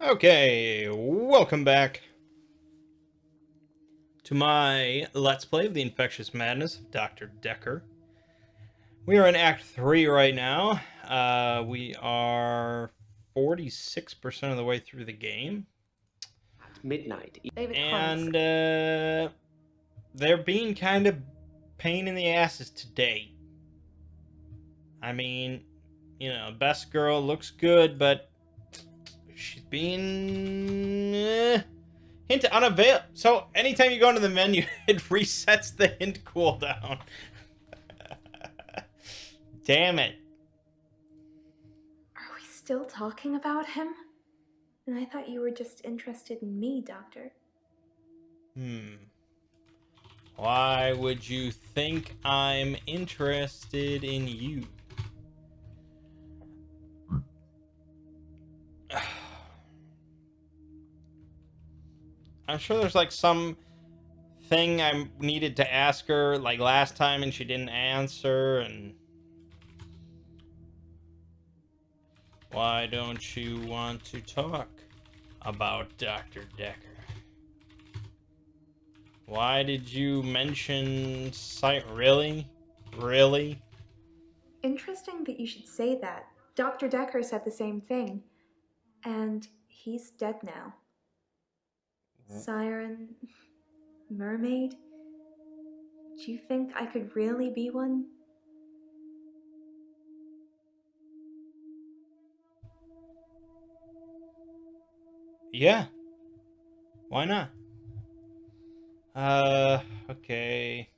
Okay, welcome back to my Let's Play of the Infectious Madness of Dr. Dekker. We are in Act 3 right now. We are 46% of the way through the game. At midnight. And they're being kind of pain in the asses today. I mean, best girl looks good, but she's being... hint unavailable. So anytime you go into the menu, it resets the hint cooldown. Damn it. Are we still talking about him? And I thought you were just interested in me, Doctor. Why would you think I'm interested in you? I'm sure there's like some thing I needed to ask her like last time and she didn't answer. And why don't you want to talk about Dr. Dekker? Why did you mention Really? Really? Interesting that you should say that. Dr. Dekker said the same thing. And he's dead now. Siren... mermaid? Do you think I could really be one? Yeah. Why not? Okay.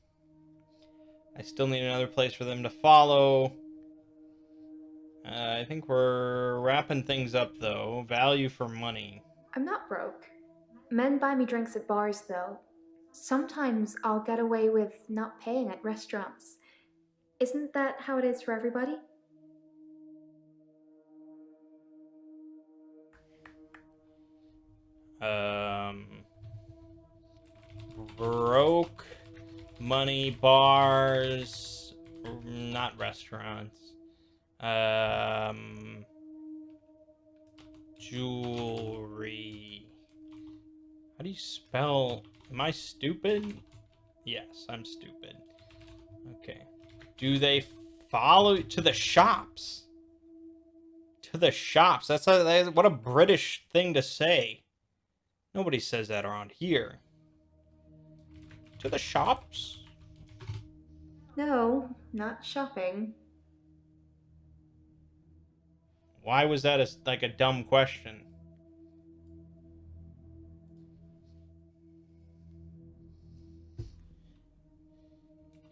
I still need another place for them to follow. I think we're wrapping things up, though. Value for money. I'm not broke. Men buy me drinks at bars, though. Sometimes I'll get away with not paying at restaurants. Isn't that how it is for everybody? Broke, money, bars, not restaurants. Jewelry. How do you spell? Am I stupid? Yes, I'm stupid. Okay. Do they follow to the shops? To the shops. What a British thing to say. Nobody says that around here. To the shops? No, not shopping. Why was that like a dumb question?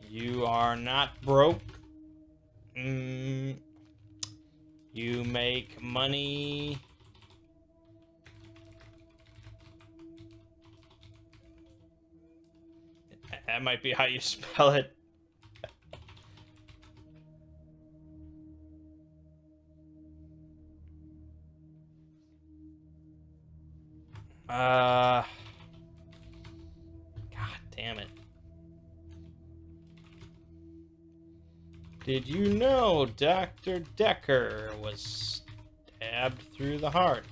You are not broke. You make money. That might be how you spell it. God damn it. Did you know Dr. Dekker was stabbed through the heart?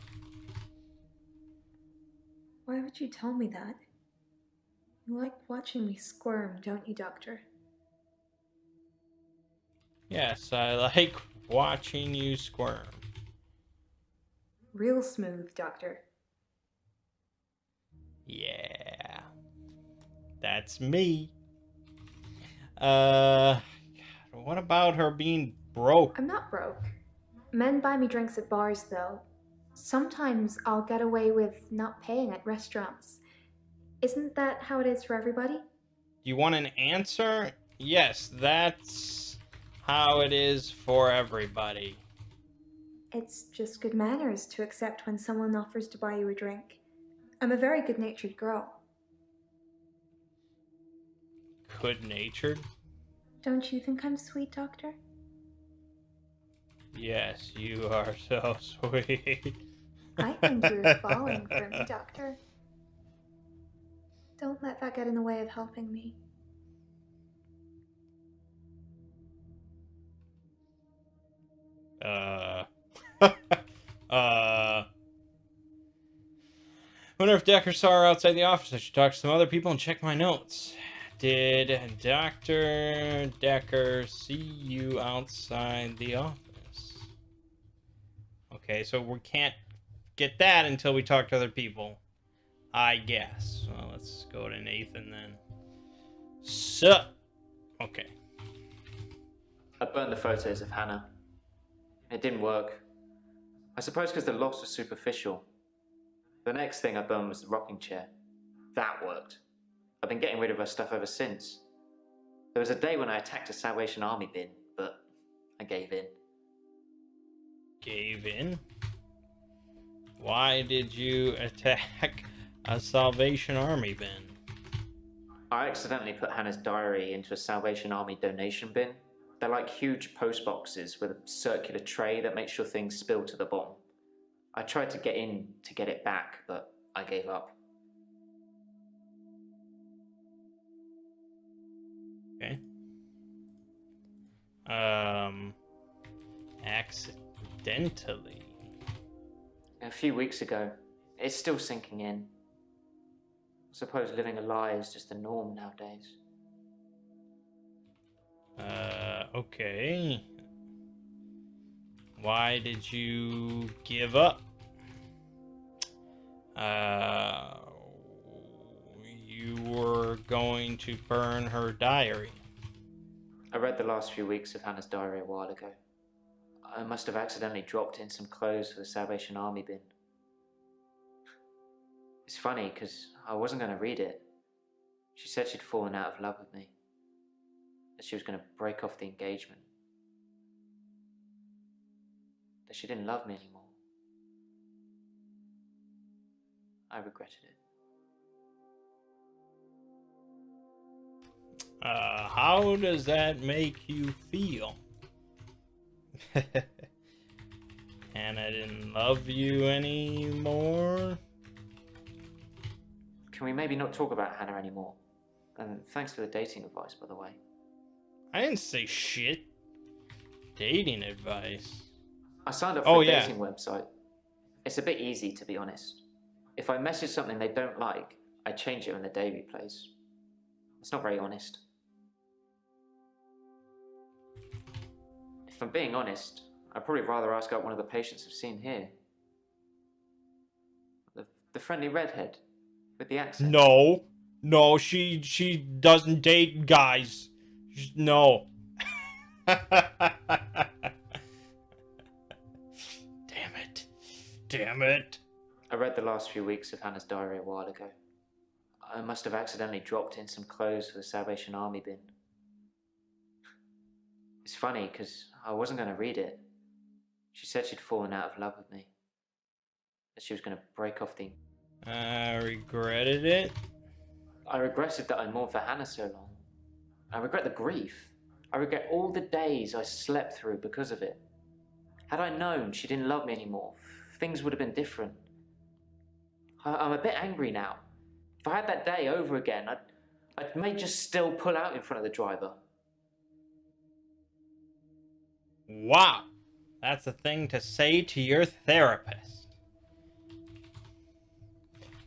Why would you tell me that? You like watching me squirm, don't you, Doctor? Yes, I like watching you squirm. Real smooth, Doctor. Yeah. That's me. God, what about her being broke? I'm not broke. Men buy me drinks at bars, though. Sometimes I'll get away with not paying at restaurants. Isn't that how it is for everybody? You want an answer? Yes, that's how it is for everybody. It's just good manners to accept when someone offers to buy you a drink. I'm a very good-natured girl. Good-natured? Don't you think I'm sweet, Doctor? Yes, you are so sweet. I think you're falling for me, Doctor. Don't let that get in the way of helping me. Wonder if Dekker saw her outside the office. I should talk to some other people and check my notes. Did Dr. Dekker see you outside the office? Okay, so we can't get that until we talk to other people, I guess. Well, let's go to Nathan then. Sup? Okay. I burned the photos of Hannah. It didn't work. I suppose because the loss was superficial. The next thing I burned was the rocking chair. That worked. I've been getting rid of her stuff ever since. There was a day when I attacked a Salvation Army bin, but I gave in. Gave in? Why did you attack a Salvation Army bin? I accidentally put Hannah's diary into a Salvation Army donation bin. They're like huge post boxes with a circular tray that makes sure things spill to the bottom. I tried to get in to get it back, but I gave up. Okay. Accidentally. A few weeks ago. It's still sinking in. I suppose living a lie is just the norm nowadays. Okay. Why did you give up? You were going to burn her diary. I read the last few weeks of Hannah's diary a while ago. I must have accidentally dropped in some clothes for the Salvation Army bin. It's funny, because I wasn't going to read it. She said she'd fallen out of love with me. That she was going to break off the engagement. That she didn't love me anymore. I regretted it. How does that make you feel? And I didn't love you anymore? Can we maybe not talk about Hannah anymore? And thanks for the dating advice, by the way. I didn't say shit. Dating advice. I signed up for a dating website. It's a bit easy, to be honest. If I message something they don't like, I change it when the day replays. It's not very honest. If I'm being honest, I'd probably rather ask out one of the patients I've seen here. The friendly redhead with the accent. No, she doesn't date guys. No. Damn it. I read the last few weeks of Hannah's diary a while ago. I must have accidentally dropped in some clothes for the Salvation Army bin. It's funny, because I wasn't going to read it. She said she'd fallen out of love with me. That she was going to break off the... I regretted it. I regretted that I mourned for Hannah so long. I regret the grief. I regret all the days I slept through because of it. Had I known she didn't love me anymore, things would have been different. I'm a bit angry now. If I had that day over again, I may just still pull out in front of the driver. Wow. That's a thing to say to your therapist.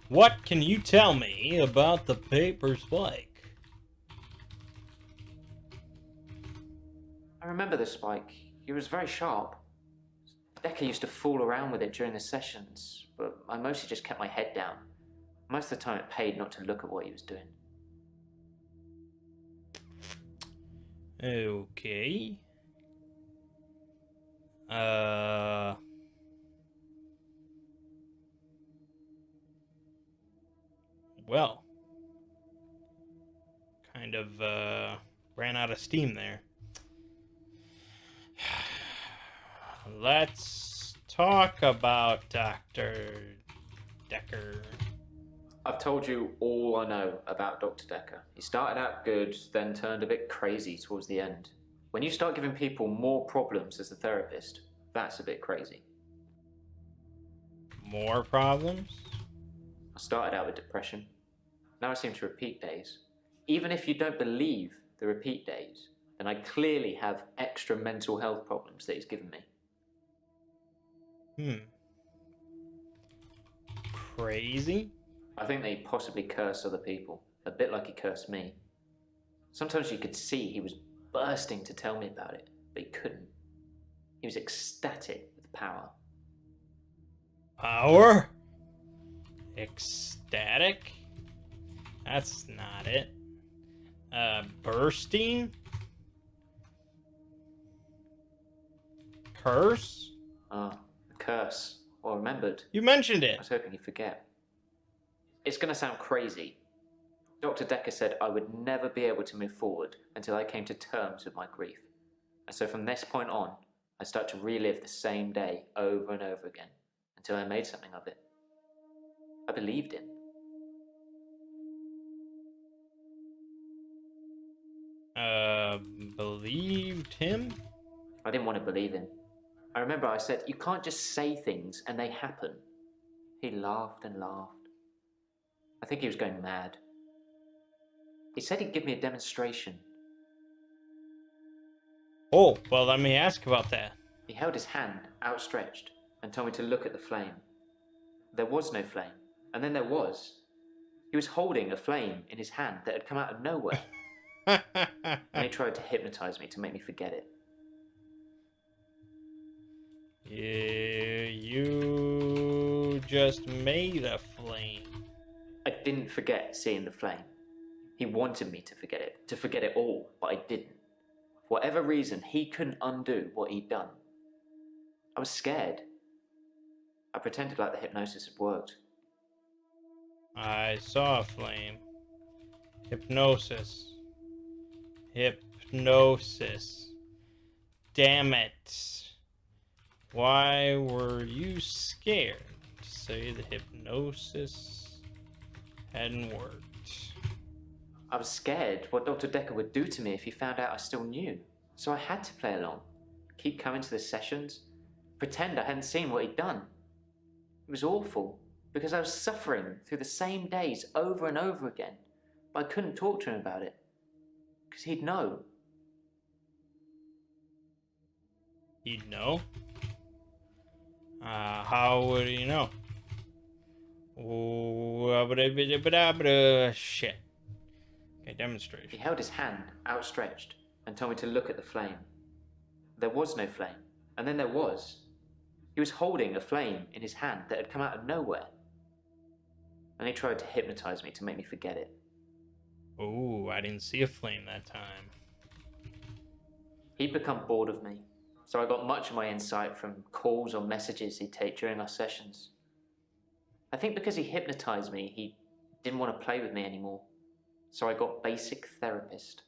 What can you tell me about the paper spike? I remember the spike. It was very sharp. Dekker used to fool around with it during the sessions, but I mostly just kept my head down. Most of the time it paid not to look at what he was doing. Okay. Well. Kind of, ran out of steam there. Let's talk about Dr. Dekker. I've told you all I know about Dr. Dekker. He started out good, then turned a bit crazy towards the end. When you start giving people more problems as a therapist, that's a bit crazy. More problems? I started out with depression. Now I seem to repeat days. Even if you don't believe the repeat days, then I clearly have extra mental health problems that he's given me. Crazy? I think that he possibly cursed other people, a bit like he cursed me. Sometimes you could see he was bursting to tell me about it, but he couldn't. He was ecstatic with power. Power? Ecstatic? That's not it. Bursting? Curse? Ah, a curse. Or remembered. You mentioned I it. was hoping you'd forget. It's going to sound crazy. Dr. Dekker said I would never be able to move forward until I came to terms with my grief. And so from this point on, I start to relive the same day over and over again until I made something of it. I believed him. Believed him? I didn't want to believe him. I remember I said, you can't just say things and they happen. He laughed and laughed. I think he was going mad. He said he'd give me a demonstration. Oh, well, let me ask about that. He held his hand outstretched and told me to look at the flame. There was no flame, and then there was. He was holding a flame in his hand that had come out of nowhere, and he tried to hypnotize me to make me forget it. You just made a flame. I didn't forget seeing the flame. He wanted me to forget it all, but I didn't. For whatever reason, he couldn't undo what he'd done. I was scared. I pretended like the hypnosis had worked. I saw a flame. Hypnosis. Hypnosis. Damn it. Why were you scared to say the hypnosis hadn't worked? I was scared what Dr. Dekker would do to me if he found out I still knew. So I had to play along. Keep coming to the sessions. Pretend I hadn't seen what he'd done. It was awful, because I was suffering through the same days over and over again, but I couldn't talk to him about it, because he'd know. He'd know? How would he know? Shit. Okay, demonstration. He held his hand outstretched and told me to look at the flame. There was no flame, and then there was. He was holding a flame in his hand that had come out of nowhere, and he tried to hypnotize me to make me forget it. Oh, I didn't see a flame that time. He'd become bored of me, so I got much of my insight from calls or messages he'd take during our sessions. I think because he hypnotized me, he didn't want to play with me anymore, so I got basic therapist.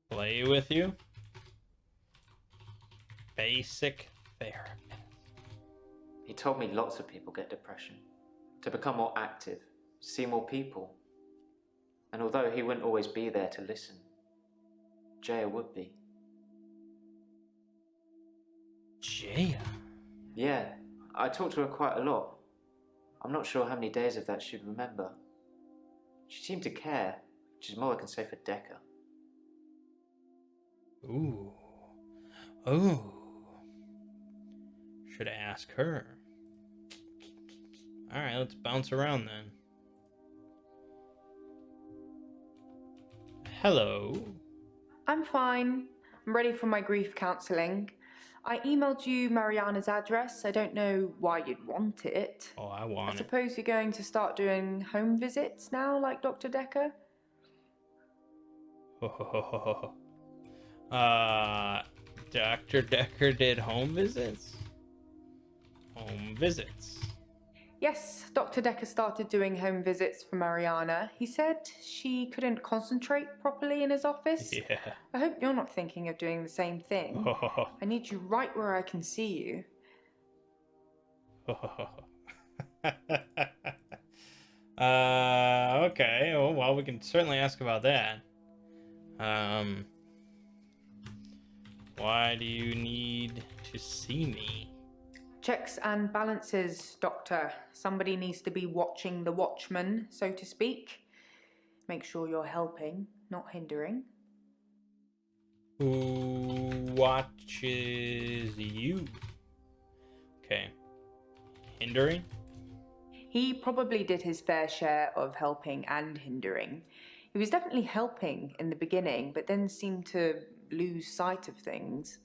Play with you? Basic therapist. He told me lots of people get depression, to become more active, see more people. And although he wouldn't always be there to listen, Jaya would be. Jaya? Yeah, I talked to her quite a lot. I'm not sure how many days of that she'd remember. She seemed to care, which is more I can say for Dekker. Ooh. Oh. Should ask her. Alright, let's bounce around then. Hello. I'm fine. I'm ready for my grief counselling. I emailed you Mariana's address. I don't know why you'd want it. Oh, I I want it. suppose you're going to start doing home visits now, like Dr. Dekker? Dr. Dekker did home visits? Home visits. Yes, Dr. Dekker started doing home visits for Mariana. He said she couldn't concentrate properly in his office. Yeah. I hope you're not thinking of doing the same thing. I need you right where I can see you. Okay. Oh, well, we can certainly ask about that. Why do you need to see me? Checks and balances, Doctor. Somebody needs to be watching the watchman, so to speak. Make sure you're helping, not hindering. Who watches you? Okay. Hindering? He probably did his fair share of helping and hindering. He was definitely helping in the beginning, but then seemed to lose sight of things.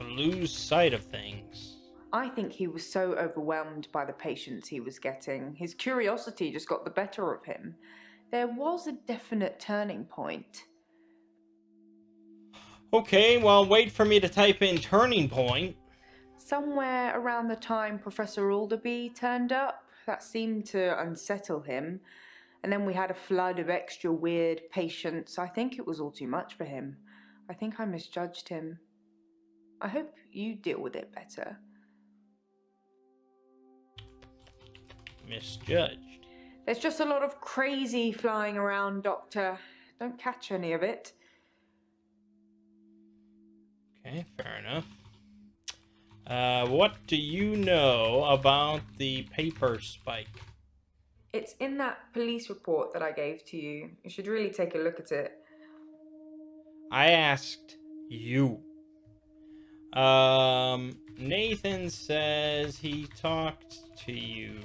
Lose sight of things. I think he was so overwhelmed by the patients he was getting. His curiosity just got the better of him. There was a definite turning point. Okay, well, wait for me to type in turning point. Somewhere around the time Professor Alderby turned up, that seemed to unsettle him. And then we had a flood of extra weird patients. I think it was all too much for him. I think I misjudged him. I hope you deal with it better. Misjudged. There's just a lot of crazy flying around, Doctor. Don't catch any of it. Okay, fair enough. What do you know about the paper spike? It's in that police report that I gave to you. You should really take a look at it. I asked you. Nathan says he talked to you.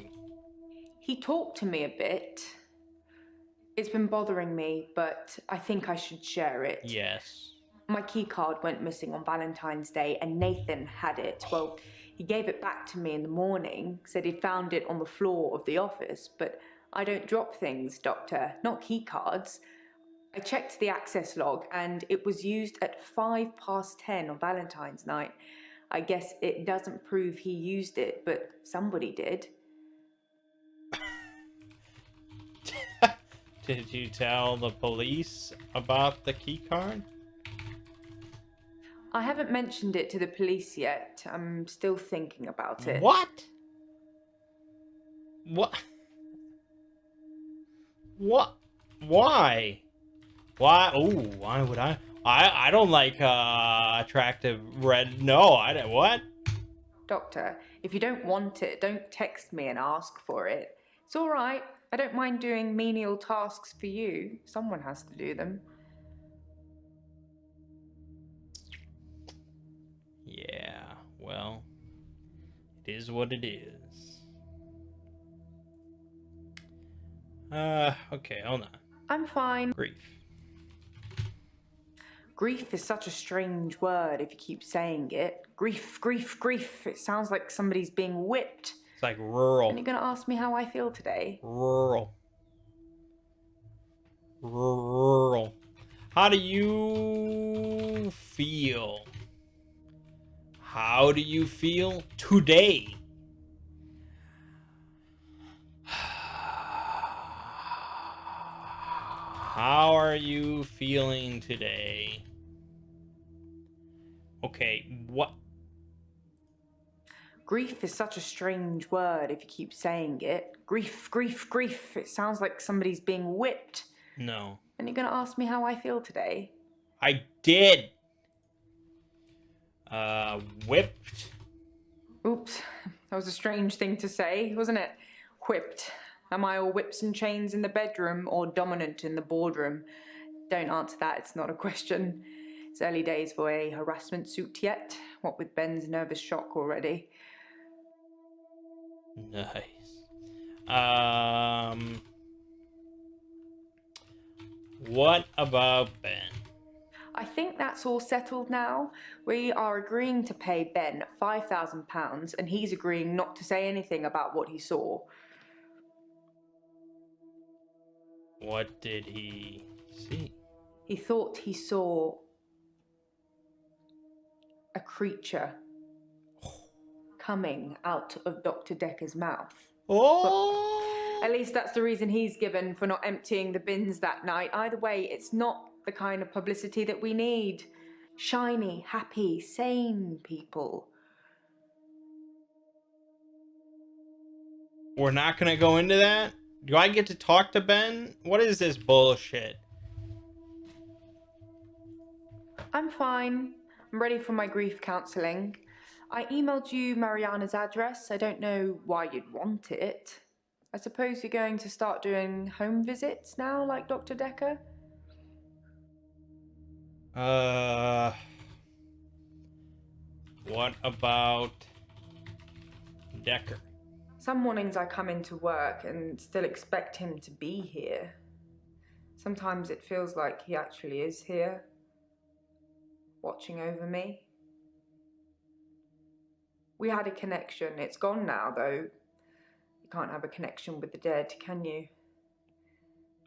He talked to me a bit. It's been bothering me, but I think I should share it. Yes. My key card went missing on Valentine's Day and Nathan had it. Well, he gave it back to me in the morning, said he'd found it on the floor of the office, but I don't drop things, Doctor, not key cards. I checked the access log and it was used at 10:05 on Valentine's night. I guess it doesn't prove he used it, but somebody did. Did you tell the police about the key card? I haven't mentioned it to the police yet. I'm still thinking about it. What? What? What? Why? Why? Oh, why would I don't like attractive red. No, I don't. What? Doctor, if you don't want it, don't text me and ask for it. It's all right. I don't mind doing menial tasks for you. Someone has to do them. Yeah, well, it is what it is. Okay, hold on. I'm fine. Grief. Grief is such a strange word if you keep saying it. Grief, grief, grief. It sounds like somebody's being whipped. It's like rural. And you're going to ask me how I feel today? Rural. Rural. How do you feel? How do you feel today? How are you feeling today? Okay, what? Grief is such a strange word if you keep saying it. Grief, grief, grief. It sounds like somebody's being whipped. No. And you're going to ask me how I feel today? I did. Whipped. Oops, that was a strange thing to say, wasn't it? Whipped. Am I all whips and chains in the bedroom or dominant in the boardroom? Don't answer that, it's not a question. It's early days for a harassment suit yet, what with Ben's nervous shock already. Nice. What about Ben? I think that's all settled now. We are agreeing to pay Ben £5,000 and he's agreeing not to say anything about what he saw. What did he see? He thought he saw a creature coming out of Dr. Dekker's mouth. Oh! At least that's the reason he's given for not emptying the bins that night. Either way, it's not the kind of publicity that we need. Shiny, happy, sane people. We're not gonna go into that? Do I get to talk to Ben? What is this bullshit? I'm fine. I'm ready for my grief counselling. I emailed you Mariana's address. I don't know why you'd want it. I suppose you're going to start doing home visits now, like Dr. Dekker? What about Dekker? Some mornings I come into work and still expect him to be here. Sometimes it feels like he actually is here, watching over me. We had a connection. It's gone now, though. You can't have a connection with the dead, can you?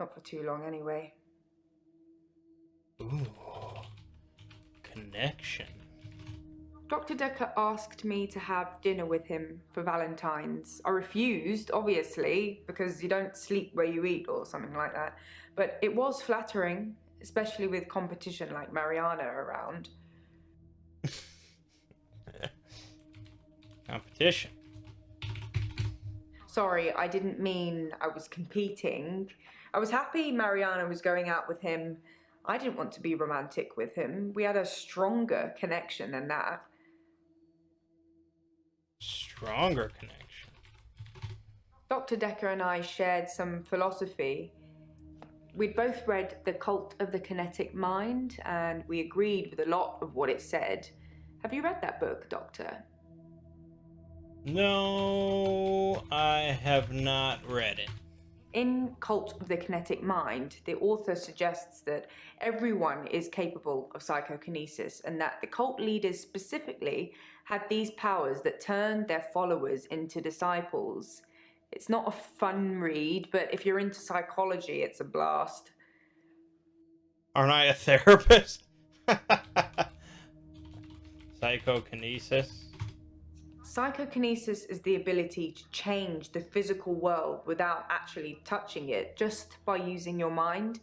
Not for too long, anyway. Ooh. Connection. Dr. Dekker asked me to have dinner with him for Valentine's. I refused, obviously, because you don't sleep where you eat or something like that. But it was flattering, especially with competition like Mariana around. Competition. Sorry, I didn't mean I was competing. I was happy Mariana was going out with him. I didn't want to be romantic with him. We had a stronger connection than that. Stronger connection. Dr. Dekker and I shared some philosophy. We'd both read The Cult of the Kinetic Mind, and we agreed with a lot of what it said. Have you read that book, Doctor? No, I have not read it. In Cult of the Kinetic Mind, the author suggests that everyone is capable of psychokinesis and that the cult leaders specifically had these powers that turned their followers into disciples. It's not a fun read, but if you're into psychology, it's a blast. Aren't I a therapist? Psychokinesis. Psychokinesis is the ability to change the physical world without actually touching it, just by using your mind.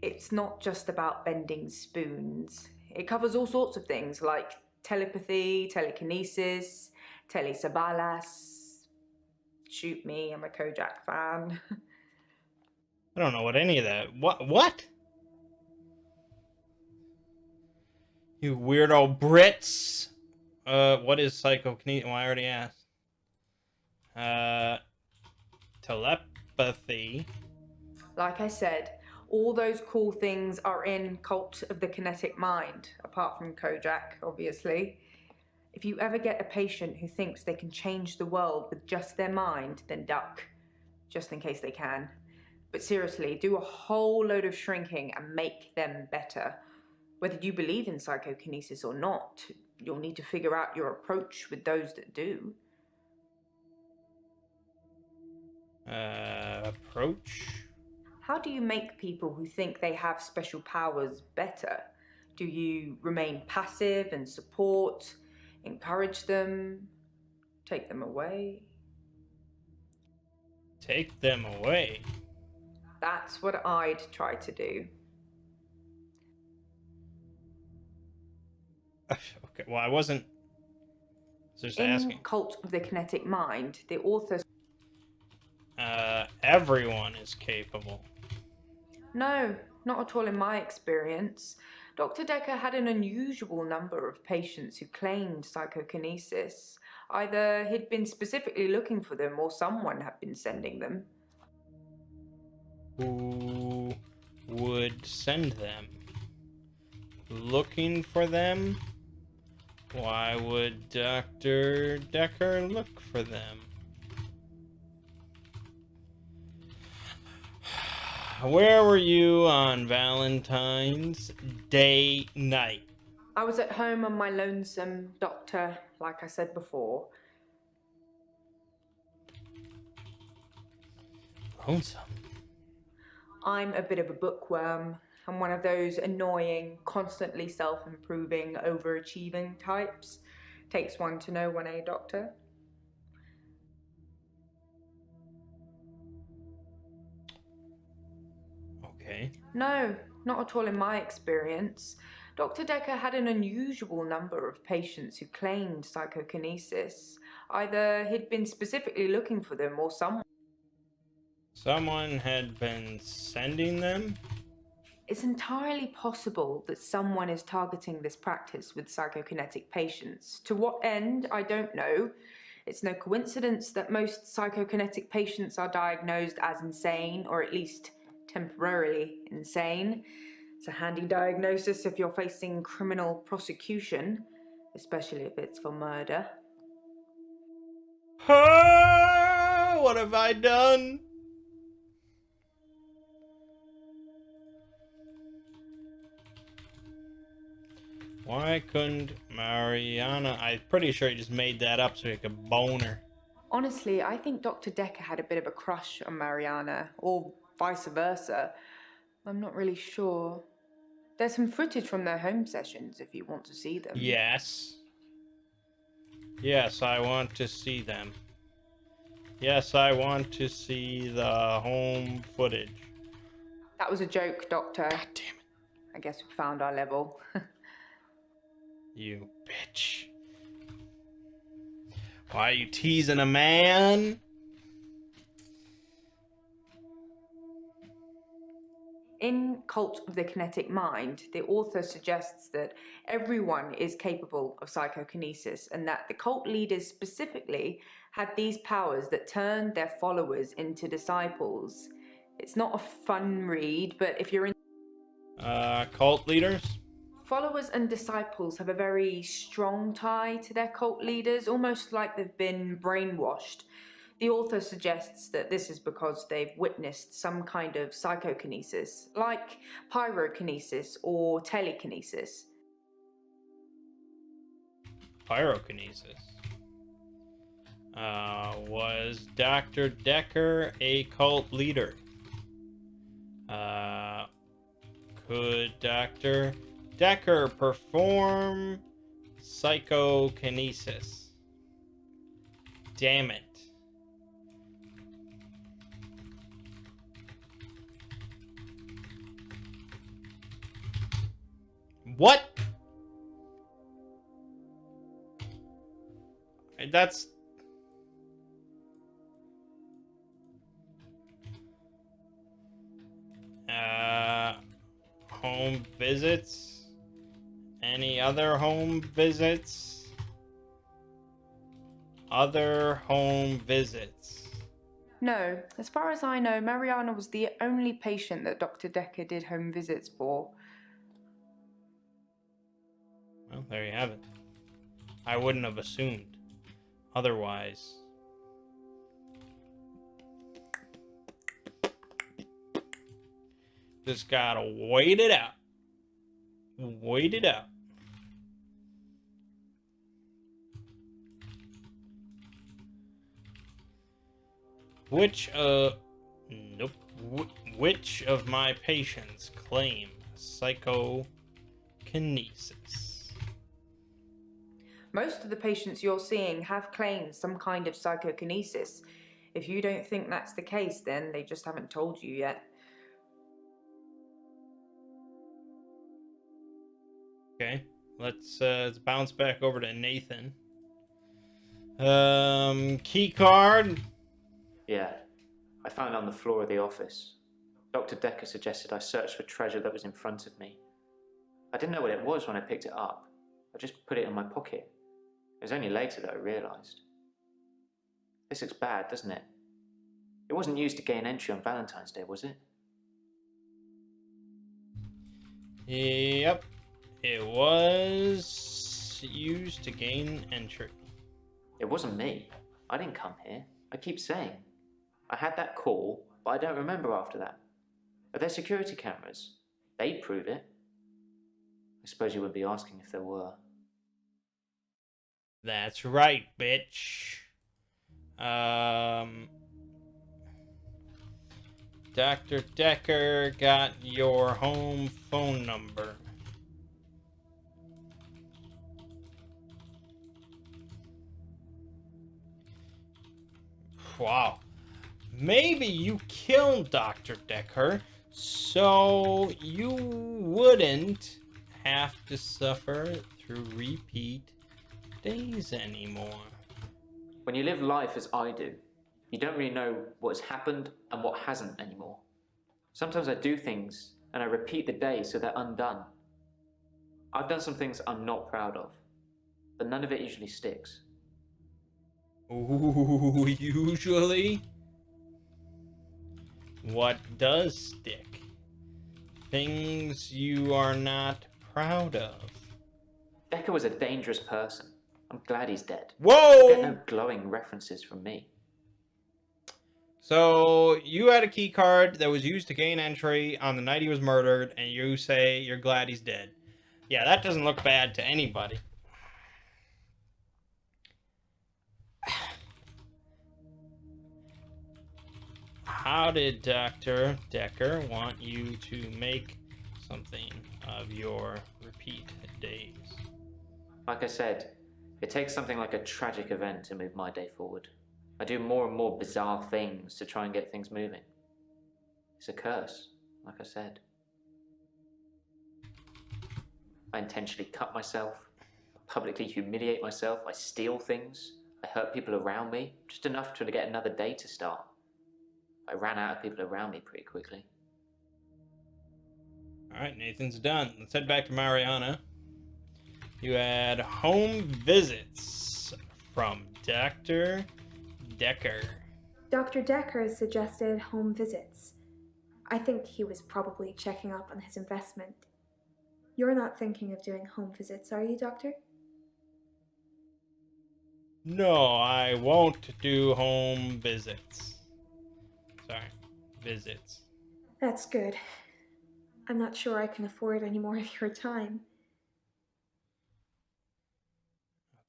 It's not just about bending spoons. It covers all sorts of things like telepathy, telekinesis, telesabalas. Shoot me, I'm a Kojak fan. I don't know what any of that. What? You weirdo Brits. What is psychokinesis? Well, I already asked. Telepathy. Like I said, all those cool things are in Cult of the Kinetic Mind, apart from Kojak, obviously. If you ever get a patient who thinks they can change the world with just their mind, then duck, just in case they can. But seriously, do a whole load of shrinking and make them better. Whether you believe in psychokinesis or not, you'll need to figure out your approach with those that do. Approach? How do you make people who think they have special powers better? Do you remain passive and support, encourage them, take them away? Take them away. That's what I'd try to do. Okay, well, I wasn't just In asking. Cult of the Kinetic Mind, the author... Everyone is capable. No, not at all in my experience. Dr. Dekker had an unusual number of patients who claimed psychokinesis. Either he'd been specifically looking for them or someone had been sending them. Who would send them? Looking for them? Why would Dr. Dekker look for them? Where were you on Valentine's Day night? I was at home on my lonesome, Doctor, like I said before. Lonesome? I'm a bit of a bookworm. I'm one of those annoying, constantly self-improving, overachieving types. Takes one to know one, eh, Doctor? Okay. No, not at all in my experience. Dr. Dekker had an unusual number of patients who claimed psychokinesis. Either he'd been specifically looking for them or Someone had been sending them? It's entirely possible that someone is targeting this practice with psychokinetic patients. To what end, I don't know. It's no coincidence that most psychokinetic patients are diagnosed as insane, or at least temporarily insane. It's a handy diagnosis if you're facing criminal prosecution, especially if it's for murder. What have I done? Why couldn't Mariana? I'm pretty sure he just made that up so he could bone her. Honestly, I think Dr. Dekker had a bit of a crush on Mariana, or vice versa. I'm not really sure. There's some footage from their home sessions if you want to see them. Yes. Yes, I want to see them. Yes, I want to see the home footage. That was a joke, Doctor. God damn it. I guess we found our level. You bitch. Why are you teasing a man? In Cult of the Kinetic Mind, the author suggests that everyone is capable of psychokinesis and that the cult leaders specifically had these powers that turned their followers into disciples. It's not a fun read, but if you're in... Cult leaders? Followers and disciples have a very strong tie to their cult leaders, almost like they've been brainwashed. The author suggests that this is because they've witnessed some kind of psychokinesis, like pyrokinesis or telekinesis. Pyrokinesis. Was Dr. Dekker a cult leader? Could Dr. Dekker perform psychokinesis? Damn it. What? That's... home visits? Any other home visits? Other home visits. No, as far as I know, Mariana was the only patient that Dr. Dekker did home visits for. Well, there you have it. I wouldn't have assumed otherwise. Just gotta wait it out. Wait it out. Which nope. Which of my patients claim psychokinesis? Most of the patients you're seeing have claimed some kind of psychokinesis. If you don't think that's the case, then they just haven't told you yet. Okay, let's bounce back over to Nathan. Key card. Yeah, I found it on the floor of the office. Dr. Dekker suggested I search for treasure that was in front of me. I didn't know what it was when I picked it up. I just put it in my pocket. It was only later that I realised. This looks bad, doesn't it? It wasn't used to gain entry on Valentine's Day, was it? Yep. It was used to gain entry. It wasn't me. I didn't come here. I keep saying. I had that call, but I don't remember after that. Are there security cameras? They'd prove it. I suppose you would be asking if there were. That's right, bitch. Dr. Dekker got your home phone number. Wow. Maybe you killed Dr. Dekker so you wouldn't have to suffer through repeat days anymore. When you live life as I do, you don't really know what's happened and what hasn't anymore. Sometimes I do things and I repeat the day so they're undone. I've done some things I'm not proud of, but none of it usually sticks. Ooh, usually? What does stick? Things you are not proud of. Dekker was a dangerous person. I'm glad he's dead. Whoa! You'll get no glowing references from me. So you had a key card that was used to gain entry on the night he was murdered, and you say you're glad he's dead. Yeah, that doesn't look bad to anybody. How did Dr. Dekker want you to make something of your repeat days? Like I said, it takes something like a tragic event to move my day forward. I do more and more bizarre things to try and get things moving. It's a curse, like I said. I intentionally cut myself, publicly humiliate myself, I steal things, I hurt people around me, just enough to get another day to start. I ran out of people around me pretty quickly. Alright, Nathan's done. Let's head back to Mariana. You had home visits from Dr. Dekker. Dr. Dekker suggested home visits. I think he was probably checking up on his investment. You're not thinking of doing home visits, are you, Doctor? No, I won't do home visits. Sorry, visits. That's good. I'm not sure I can afford any more of your time.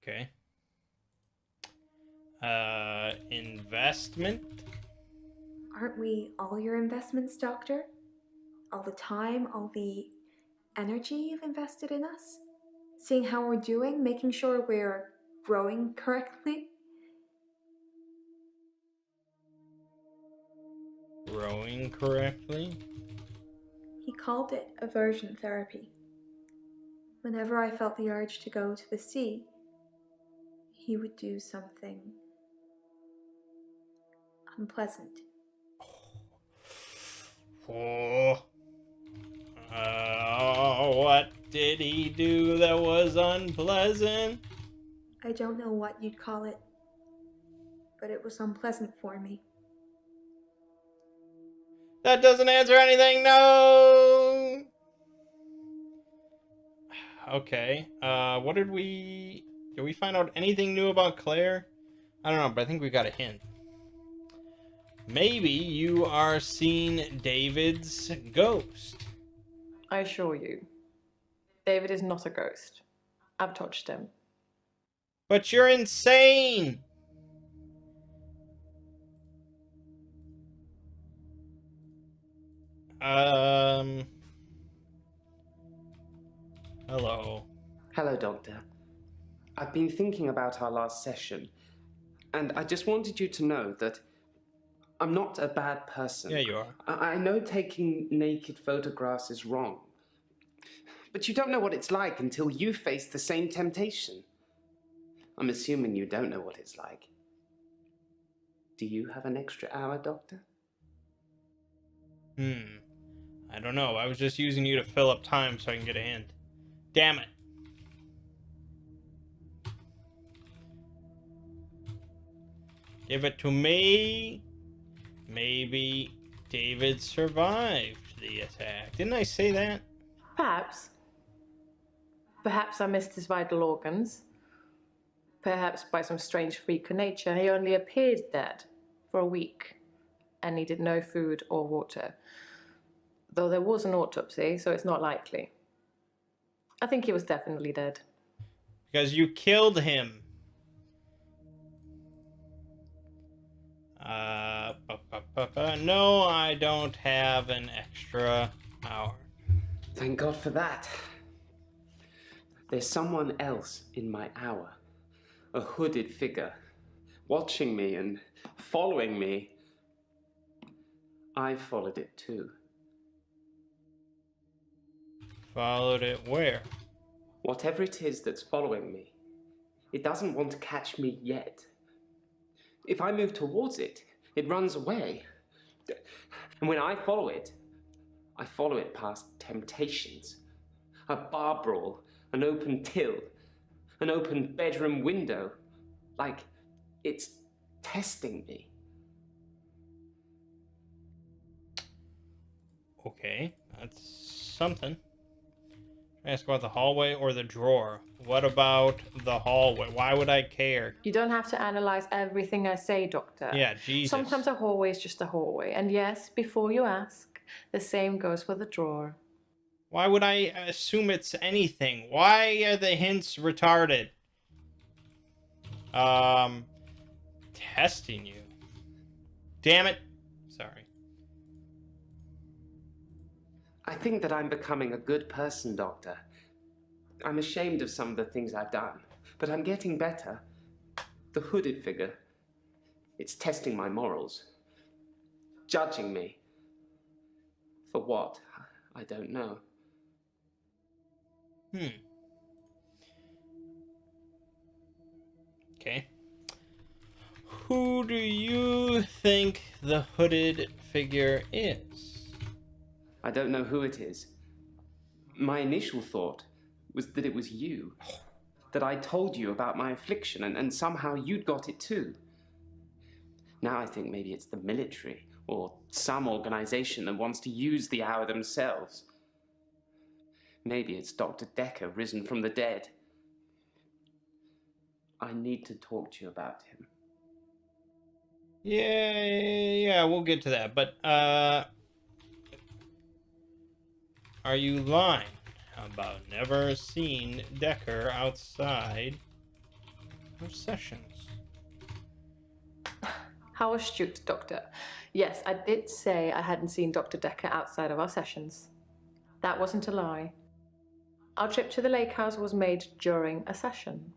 Okay. Investment? Aren't we all your investments, Doctor? All the time, all the energy you've invested in us? Seeing how we're doing, making sure we're growing correctly? Growing correctly? He called it aversion therapy. Whenever I felt the urge to go to the sea, he would do something unpleasant. Oh. What did he do that was unpleasant? I don't know what you'd call it, but it was unpleasant for me. That doesn't answer anything, no! Okay, what did we find out anything new about Claire? I don't know, but I think we got a hint. Maybe you are seeing David's ghost. I assure you, David is not a ghost. I've touched him. But you're insane! Hello. Hello, Doctor. I've been thinking about our last session, and I just wanted you to know that I'm not a bad person. Yeah, you are. I know taking naked photographs is wrong, but you don't know what it's like until you face the same temptation. I'm assuming you don't know what it's like. Do you have an extra hour, Doctor? I don't know. I was just using you to fill up time so I can get a hint. Damn it. Give it to me. Maybe David survived the attack. Didn't I say that? Perhaps. Perhaps I missed his vital organs. Perhaps by some strange freak of nature, he only appeared dead for a week and needed no food or water. Though there was an autopsy, so it's not likely. I think he was definitely dead. Because you killed him. No, I don't have an extra hour. Thank God for that. There's someone else in my hour. A hooded figure, watching me and following me. I followed it too. Followed it where? Whatever it is that's following me, it doesn't want to catch me yet. If I move towards it, it runs away. And when I follow it past temptations. A bar brawl, an open till, an open bedroom window. Like it's testing me. Okay, that's something. Ask about the hallway or the drawer. What about the hallway? Why would I care? You don't have to analyze everything I say, Doctor. Yeah, Jesus. Sometimes a hallway is just a hallway. And yes, before you ask, the same goes for the drawer. Why would I assume it's anything? Why are the hints retarded? Testing you. Damn it. Sorry. I think that I'm becoming a good person, Doctor. I'm ashamed of some of the things I've done, but I'm getting better. The hooded figure, it's testing my morals. Judging me. For what? I don't know. Okay. Who do you think the hooded figure is? I don't know who it is. My initial thought was that it was you. That I told you about my affliction and somehow you'd got it too. Now I think maybe it's the military or some organization that wants to use the hour themselves. Maybe it's Dr. Dekker risen from the dead. I need to talk to you about him. Yeah, we'll get to that. But, are you lying about never seeing Dekker outside of sessions? How astute, Doctor. Yes, I did say I hadn't seen Dr. Dekker outside of our sessions. That wasn't a lie. Our trip to the lake house was made during a session.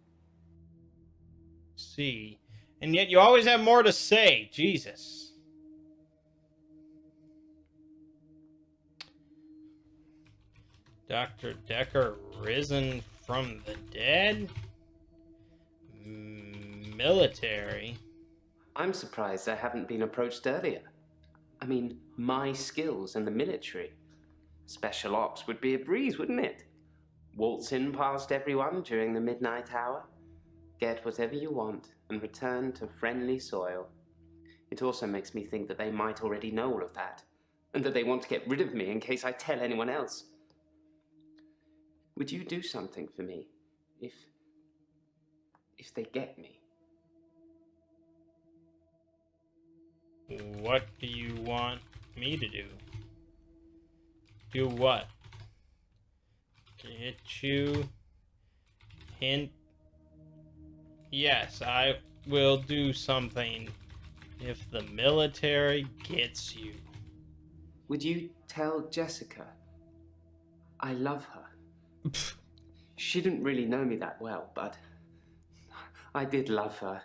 See. And yet you always have more to say. Jesus. Dr. Dekker risen from the dead? Military? I'm surprised I haven't been approached earlier. I mean, my skills in the military. Special ops would be a breeze, wouldn't it? Waltz in past everyone during the midnight hour, get whatever you want, and return to friendly soil. It also makes me think that they might already know all of that, and that they want to get rid of me in case I tell anyone else. Would you do something for me if they get me? What do you want me to do? Do what? Get you? Hint? Yes, I will do something if the military gets you. Would you tell Jessica I love her? She didn't really know me that well, but I did love her.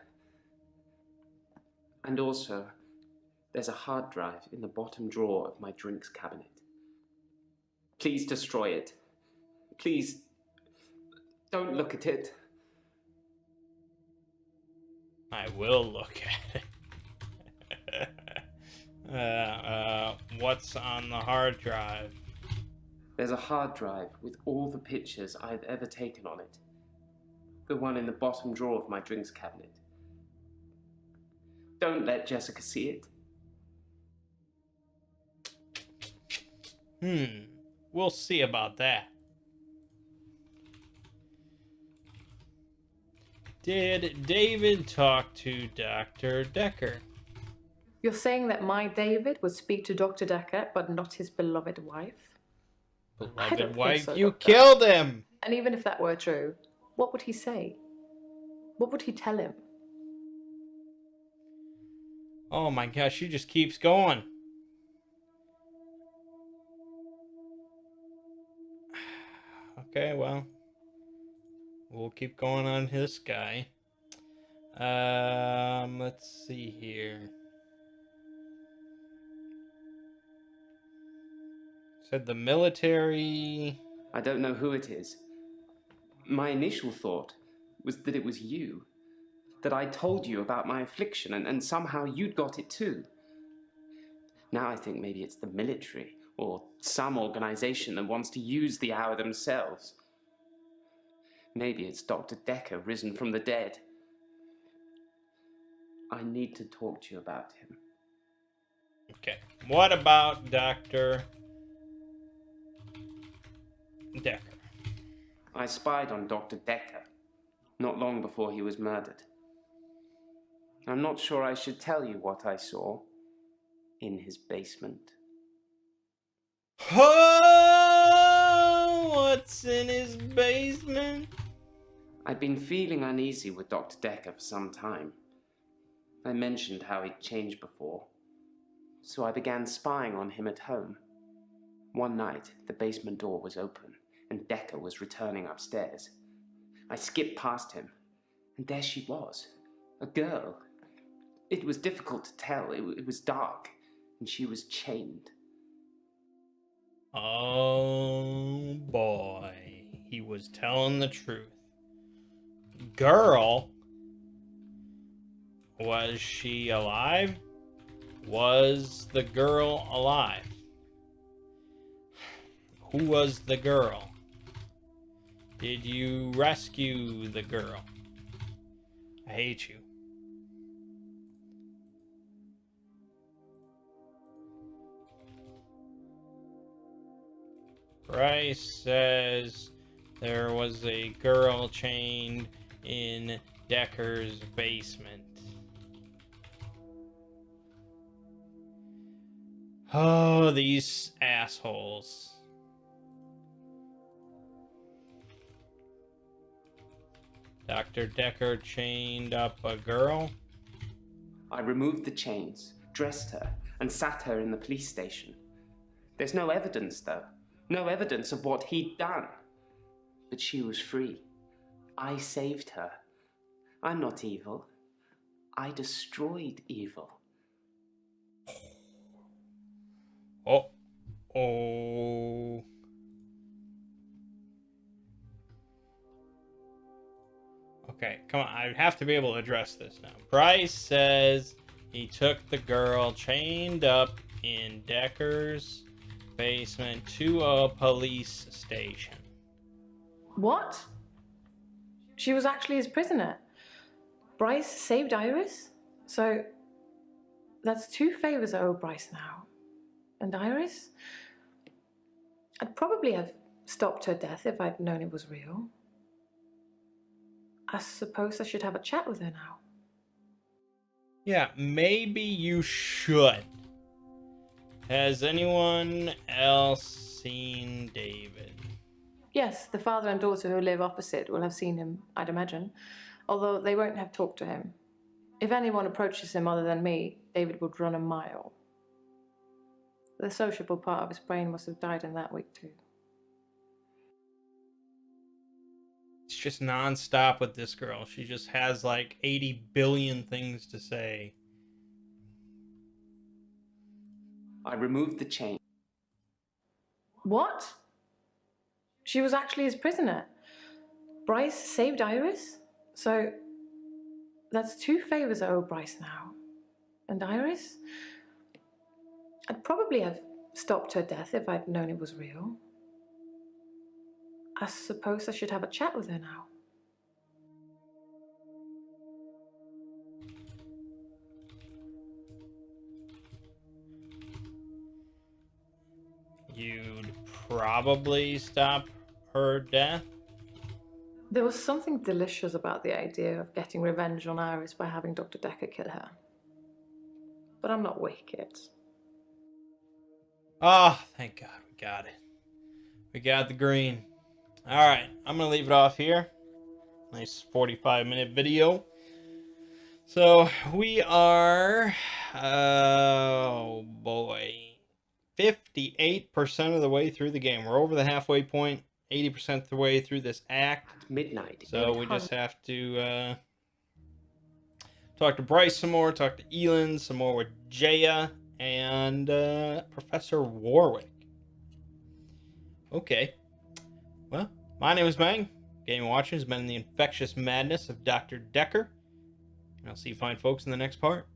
And also, there's a hard drive in the bottom drawer of my drinks cabinet. Please destroy it. Please, don't look at it. I will look at it. What's on the hard drive? There's a hard drive with all the pictures I've ever taken on it. The one in the bottom drawer of my drinks cabinet. Don't let Jessica see it. We'll see about that. Did David talk to Dr. Dekker? You're saying that my David would speak to Dr. Dekker, but not his beloved wife? I don't Beloved think wife, so, you Doctor. killed him! And even if that were true, what would he say? What would he tell him? Oh my gosh, she just keeps going. Okay, well, we'll keep going on this guy. Let's see here. Said the military. I don't know who it is. My initial thought was that it was you. That I told you about my affliction and somehow you'd got it too. Now I think maybe it's the military or some organization that wants to use the hour themselves. Maybe it's Dr. Dekker risen from the dead. I need to talk to you about him. Okay. What about Dr. Dekker? I spied on Dr. Dekker, not long before he was murdered. I'm not sure I should tell you what I saw in his basement. Oh, what's in his basement? I'd been feeling uneasy with Dr. Dekker for some time. I mentioned how he'd changed before, so I began spying on him at home. One night, the basement door was open, and Dekker was returning upstairs. I skipped past him, and there she was, a girl. It was difficult to tell. It was dark, and she was chained. Oh boy, he was telling the truth. Girl? Was she alive? Was the girl alive? Who was the girl? Did you rescue the girl? I hate you. Bryce says there was a girl chained in Dekker's basement. Oh, these assholes. Dr. Dekker chained up a girl? I removed the chains, dressed her, and sat her in the police station. There's no evidence, though. No evidence of what he'd done. But she was free. I saved her. I'm not evil. I destroyed evil. Oh. Oh. Okay, come on. I have to be able to address this now. Bryce says he took the girl chained up in Dekker's basement to a police station. What? She was actually his prisoner. Bryce saved Iris? So that's 2 favors I owe Bryce now. And Iris? I'd probably have stopped her death if I'd known it was real. I suppose I should have a chat with her now. Yeah, maybe you should. Has anyone else seen David? Yes, the father and daughter who live opposite will have seen him, I'd imagine, although they won't have talked to him. If anyone approaches him other than me, David would run a mile. The sociable part of his brain must have died in that week too. It's just non-stop with this girl. She just has like 80 billion things to say. I removed the chain. What? She was actually his prisoner. Bryce saved Iris? So that's 2 favors I owe Bryce now. And Iris? I'd probably have stopped her death if I'd known it was real. I suppose I should have a chat with her now. You'd probably stop her death? There was something delicious about the idea of getting revenge on Iris by having Dr. Dekker kill her. But I'm not wicked. Oh, thank God we got it. We got the green. Alright, I'm going to leave it off here. Nice 45-minute video. So, we are... oh, boy. 58% of the way through the game. We're over the halfway point. 80% of the way through this act. Midnight. So, we just have to... talk to Bryce some more. Talk to Elin some more with Jaya. And Professor Warwick. Okay. Well, my name is Mangg. Game Watching has been the infectious madness of Dr. Dekker. And I'll see you fine folks in the next part.